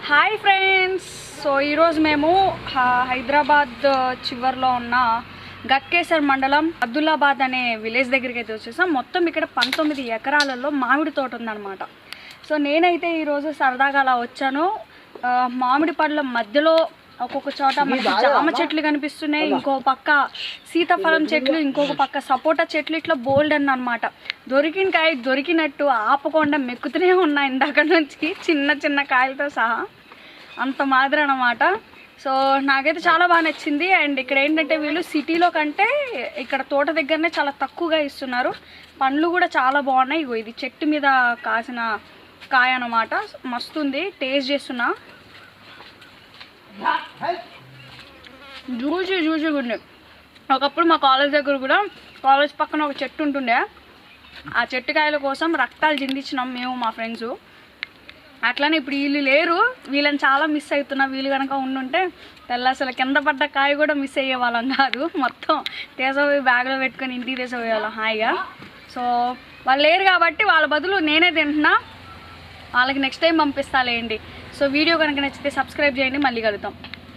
Hi friends. So ఈరోజు మేము హైదరాబాద్ చివర్లో ఉన్న గట్కేసర్ మండలం అబ్దుల్లాబాద్ అనే విలేజ్ దగ్గరికి అయితే వచ్చేసాం. మొత్తం ఇక్కడ 19 ఎకరాలలో మామిడి తోట ఉందన్నమాట. సో నేనైతే ఈరోజు సరదాగా అలా వచ్చాను. మామిడి పళ్ళ మధ్యలో ఒక్కొక్క చోట మనకి జామ చెట్లు కనిపిస్తున్నాయి, ఇంకో పక్క సీతాఫలం చెట్లు, ఇంకొక పక్క సపోటా చెట్లు, ఇట్లా బోల్డ్ అన్నమాట. దొరికిన కాయ దొరికినట్టు ఆపకుండా మెక్కుతూనే ఉన్నాయి ఇందాక నుంచి, చిన్న చిన్న కాయలతో సహా, అంత మాదిరి అన్నమాట. సో నాకైతే చాలా బాగా నచ్చింది. అండ్ ఇక్కడ ఏంటంటే వీళ్ళు సిటీలో కంటే ఇక్కడ తోట దగ్గరనే చాలా తక్కువగా ఇస్తున్నారు. పండ్లు కూడా చాలా బాగున్నాయి. ఇగో ఇది చెట్టు మీద కాసిన కాయ అన్నమాట, మస్తుంది. టేస్ట్ చేస్తున్నా, జ్యూసీగా ఉండే. ఒకప్పుడు మా కాలేజ్ దగ్గర కూడా, కాలేజ్ పక్కన ఒక చెట్టు ఉంటుండే, ఆ చెట్టు కాయల కోసం రక్తాలు చిందించినాం మేము మా ఫ్రెండ్స్. అట్లానే ఇప్పుడు వీళ్ళు లేరు, వీళ్ళని చాలా మిస్ అవుతున్నా. వీళ్ళు కనుక ఉండుంటే అసలు కింద పడ్డ కాయ కూడా మిస్ అయ్యే వాళ్ళం కాదు. మొత్తం తీసపోయి బ్యాగ్లో పెట్టుకొని ఇంటికి తీసపోయేవాళ్ళం హాయిగా. సో వాళ్ళు లేరు కాబట్టి వాళ్ళ బదులు నేనే తింటున్నా. వాళ్ళకి నెక్స్ట్ టైం పంపిస్తాలేండి. సో వీడియో కనుక నచ్చితే సబ్స్క్రైబ్ చేయండి. మళ్ళీ కలుద్దాం.